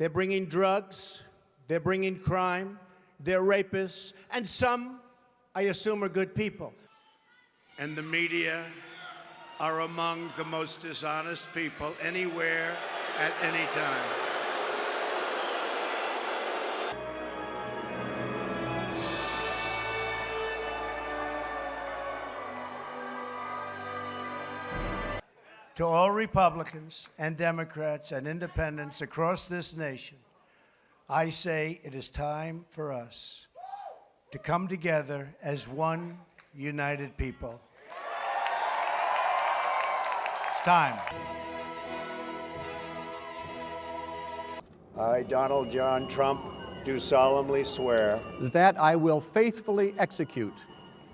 They're bringing drugs, they're bringing crime, they're rapists, and some, I assume, are good people. And the media are among the most dishonest people anywhere at any time. To all Republicans and Democrats and independents across this nation, I say it is time for us to come together as one united people. It's time. I, Donald John Trump, do solemnly swear that I will faithfully execute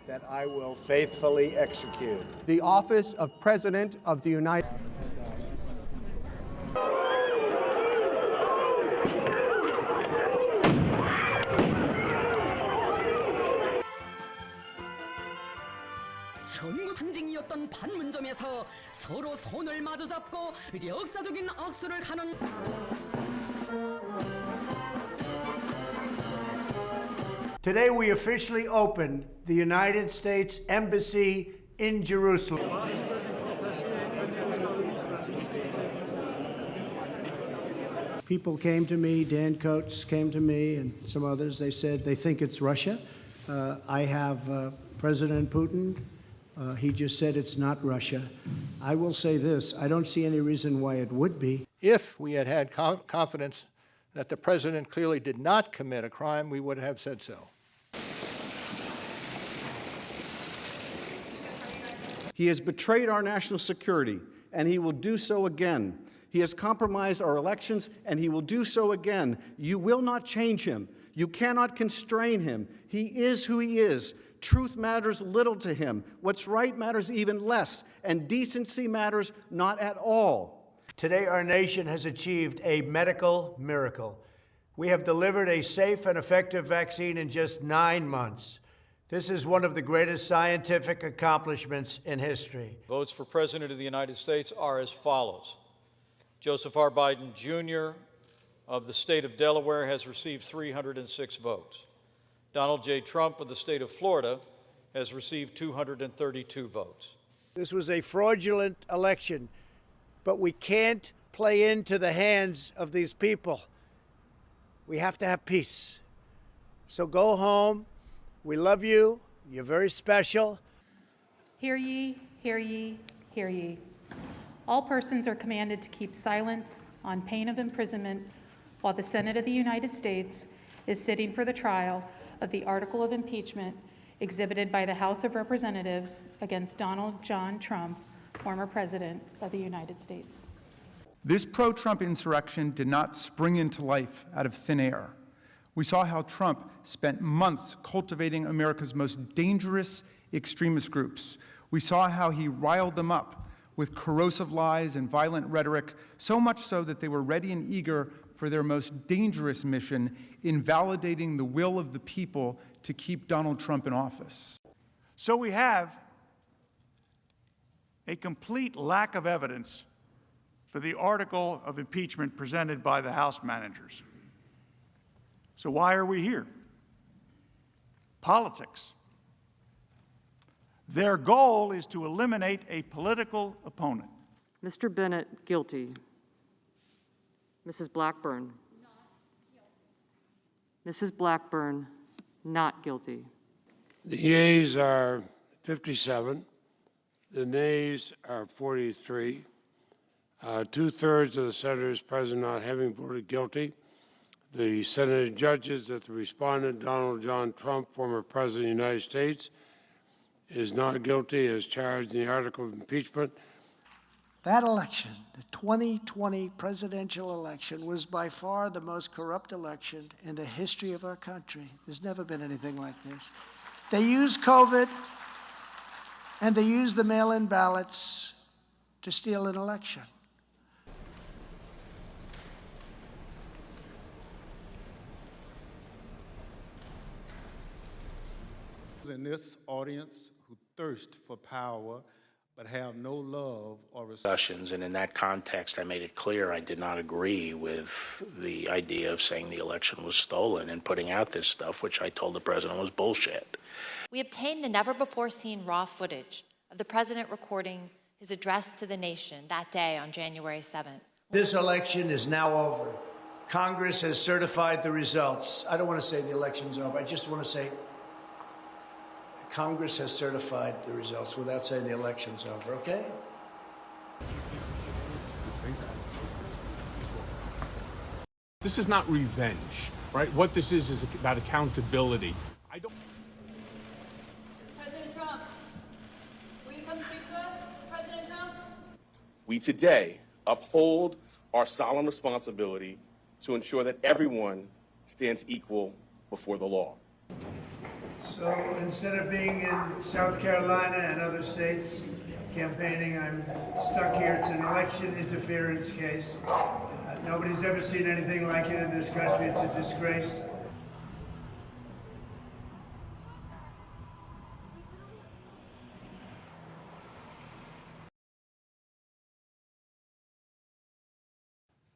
that I will faithfully execute the office of President of the United States. 전국 항쟁이었던 판문점에서 서로 손을 마주잡고 역사적인 악수를 하는 Today we officially opened the United States Embassy in Jerusalem. People came to me, Dan Coates came to me, and some others. They said they think it's Russia. I have President Putin. He just said it's not Russia. I will say this, I don't see any reason why it would be. If we had had confidence that the president clearly did not commit a crime, we would have said so. He has betrayed our national security, and he will do so again. He has compromised our elections, and he will do so again. You will not change him. You cannot constrain him. He is who he is. Truth matters little to him. What's right matters even less, and decency matters not at all. Today, our nation has achieved a medical miracle. We have delivered a safe and effective vaccine in just 9 months. This is one of the greatest scientific accomplishments in history. Votes for President of the United States are as follows. Joseph R. Biden, Jr. of the state of Delaware has received 306 votes. Donald J. Trump of the state of Florida has received 232 votes. This was a fraudulent election, but we can't play into the hands of these people. We have to have peace. So go home. We love you. You're very special. Hear ye, hear ye, hear ye. All persons are commanded to keep silence on pain of imprisonment while the Senate of the United States is sitting for the trial of the article of impeachment exhibited by the House of Representatives against Donald John Trump, former President of the United States. This pro-Trump insurrection did not spring into life out of thin air. We saw how Trump spent months cultivating America's most dangerous extremist groups. We saw how he riled them up with corrosive lies and violent rhetoric, so much so that they were ready and eager for their most dangerous mission in validating the will of the people to keep Donald Trump in office. So we have a complete lack of evidence for the article of impeachment presented by the House managers. So why are we here? Politics. Their goal is to eliminate a political opponent. Mr. Bennett, guilty. Mrs. Blackburn. Mrs. Blackburn, not guilty. The yeas are 57. The nays are 43. 2/3 of the senators present not having voted guilty. The Senate judges that the respondent, Donald John Trump, former President of the United States, is not guilty as charged in the article of impeachment. That election, the 2020 presidential election, was by far the most corrupt election in the history of our country. There's never been anything like this. They used COVID and they used the mail-in ballots to steal an election. In this audience who thirst for power but have no love or respect. Discussions, and in that context, I made it clear I did not agree with the idea of saying the election was stolen and putting out this stuff, which I told the president was bullshit. We obtained the never-before-seen raw footage of the president recording his address to the nation that day on January 7th. This election is now over. Congress has certified the results. I don't want to say the election's over. I just want to say Congress has certified the results without saying the election's over, okay? This is not revenge, right? What this is about accountability. President Trump, will you come speak to us? President Trump? We today uphold our solemn responsibility to ensure that everyone stands equal before the law. So instead of being in South Carolina and other states campaigning, I'm stuck here. It's an election interference case. Nobody's ever seen anything like it in this country. It's a disgrace.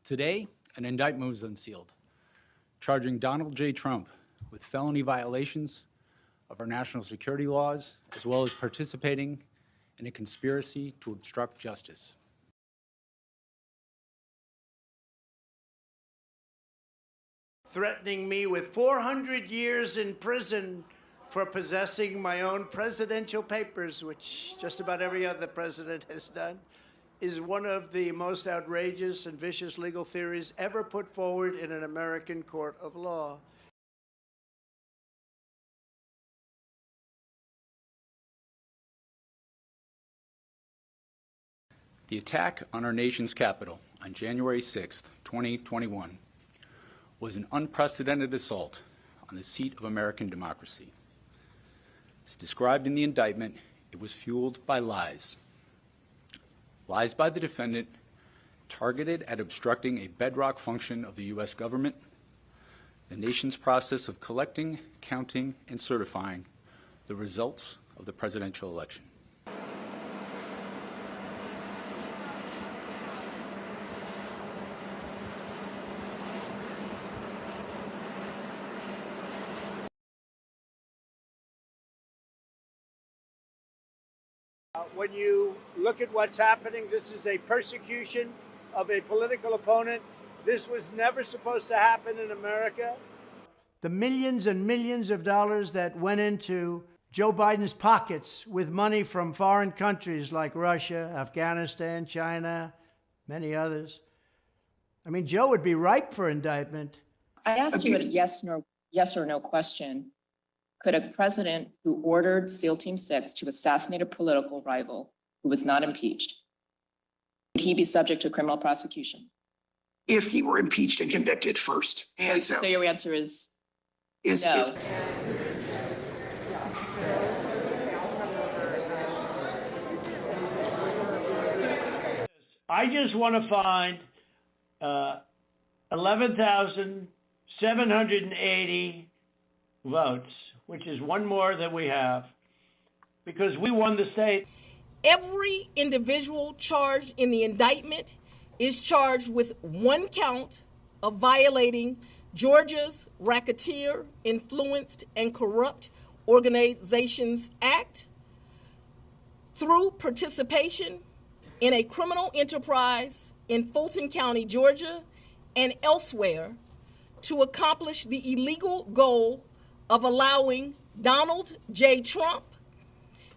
Today, an indictment was unsealed, charging Donald J. Trump with felony violations of our national security laws, as well as participating in a conspiracy to obstruct justice. Threatening me with 400 years in prison for possessing my own presidential papers, which just about every other president has done, is one of the most outrageous and vicious legal theories ever put forward in an American court of law. The attack on our nation's capital on January 6th, 2021, was an unprecedented assault on the seat of American democracy. As described in the indictment, it was fueled by lies. Lies by the defendant targeted at obstructing a bedrock function of the U.S. government, the nation's process of collecting, counting, and certifying the results of the presidential election. When you look at what's happening, this is a persecution of a political opponent. This was never supposed to happen in America. The millions and millions of dollars that went into Joe Biden's pockets with money from foreign countries like Russia, Afghanistan, China, many others. I mean, Joe would be ripe for indictment. I asked you a yes or no question. Could a president who ordered SEAL Team 6 to assassinate a political rival who was not impeached, would he be subject to criminal prosecution? If he were impeached and convicted first. And so your answer is no. I just want to find 11,780 votes, which is one more than we have, because we won the state. Every individual charged in the indictment is charged with one count of violating Georgia's Racketeer, Influenced, and Corrupt Organizations Act through participation in a criminal enterprise in Fulton County, Georgia, and elsewhere to accomplish the illegal goal of allowing Donald J. Trump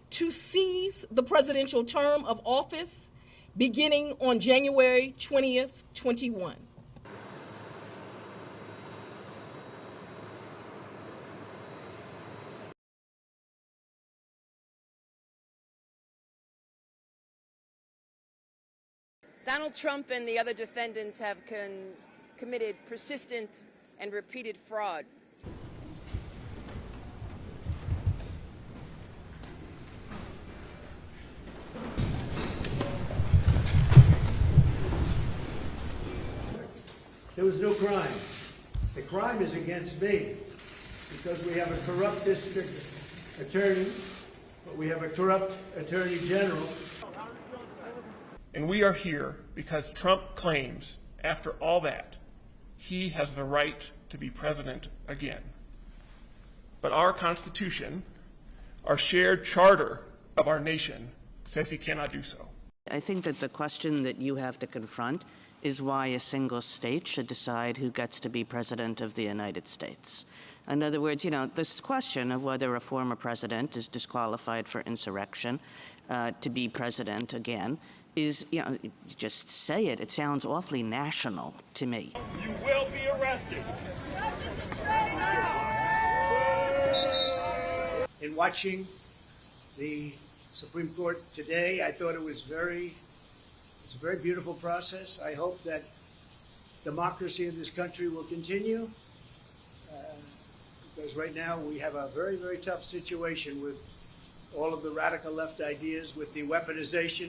to seize the presidential term of office beginning on January 20th, 21. Donald Trump and the other defendants have committed persistent and repeated fraud. There was no crime. The crime is against me because we have a corrupt district attorney, but we have a corrupt attorney general. And we are here because Trump claims, after all that, he has the right to be president again. But our Constitution, our shared charter of our nation, says he cannot do so. I think that the question that you have to confront is why a single state should decide who gets to be president of the United States. In other words, you know, this question of whether a former president is disqualified for insurrection to be president again is, you know, just say it. It sounds awfully national to me. You will be arrested. In watching the Supreme Court today, I thought it's a very beautiful process. I hope that democracy in this country will continue, because right now we have a very, very tough situation with all of the radical left ideas, with the weaponization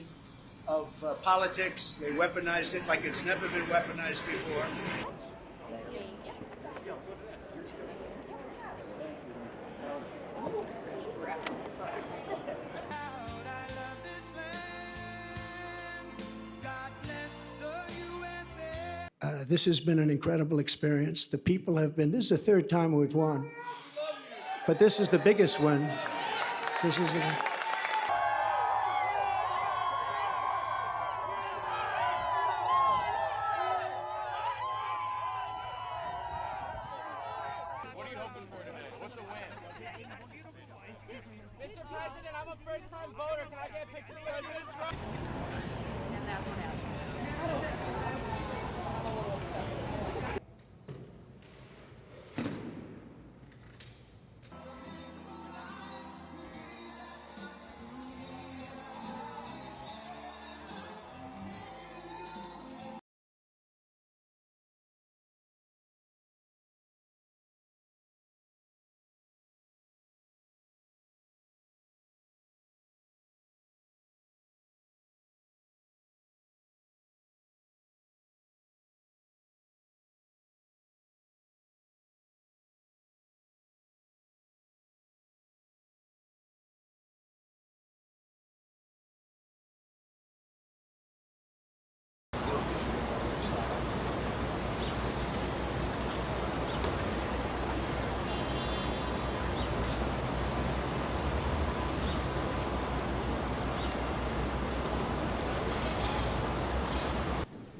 of politics. They weaponized it like it's never been weaponized before. This has been an incredible experience. The people have been, this is the third time we've won, but this is the biggest one. This is the, Mr. President, I'm a first-time voter. Can I get a picture with President Trump? And that's what happened.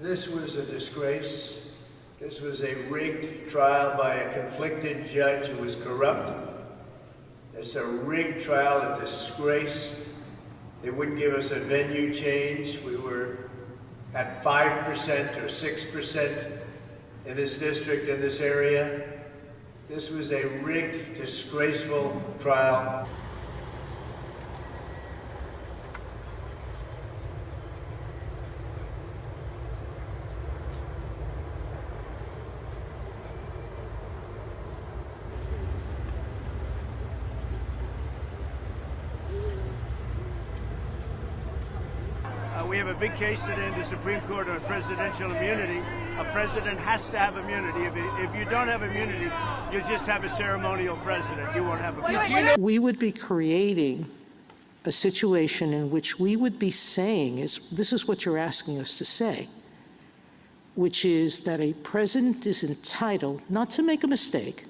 This was a disgrace. This was a rigged trial by a conflicted judge who was corrupt. It's a rigged trial, a disgrace. They wouldn't give us a venue change. We were at 5% or 6% in this district, in this area. This was a rigged, disgraceful trial. We have a big case today in the Supreme Court on presidential immunity. A president has to have immunity. If you don't have immunity, you just have a ceremonial president. You won't have immunity. We would be creating a situation in which we would be saying, this is what you're asking us to say, which is that a president is entitled not to make a mistake,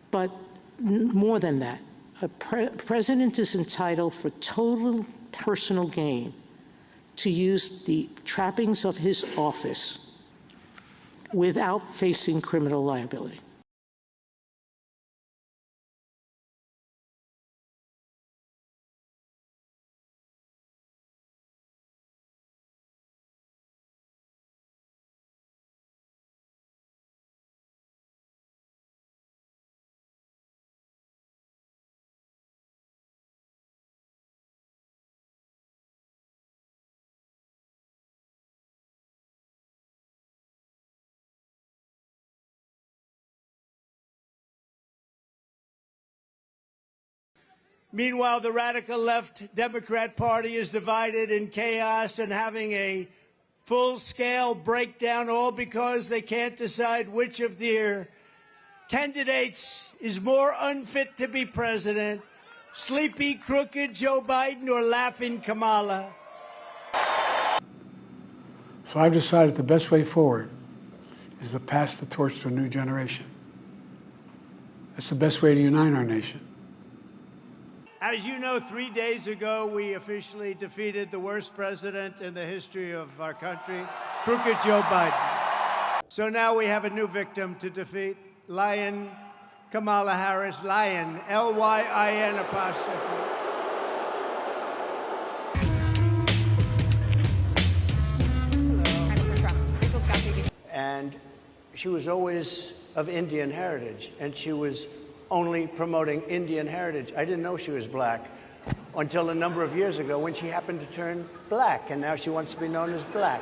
but more than that. A president is entitled for total personal gain to use the trappings of his office without facing criminal liability. Meanwhile, the radical left Democrat Party is divided in chaos and having a full-scale breakdown, all because they can't decide which of their candidates is more unfit to be president. sleepy, crooked Joe Biden or laughing Kamala. So I've decided the best way forward is to pass the torch to a new generation. That's the best way to unite our nation. As you know, 3 days ago, we officially defeated the worst president in the history of our country, crooked Joe Biden. So now we have a new victim to defeat, Lion Kamala Harris, Lion, L-Y-I-N apostrophe. And she was always of Indian heritage, and she was only promoting Indian heritage. I didn't know she was black until a number of years ago when she happened to turn black, and now she wants to be known as black.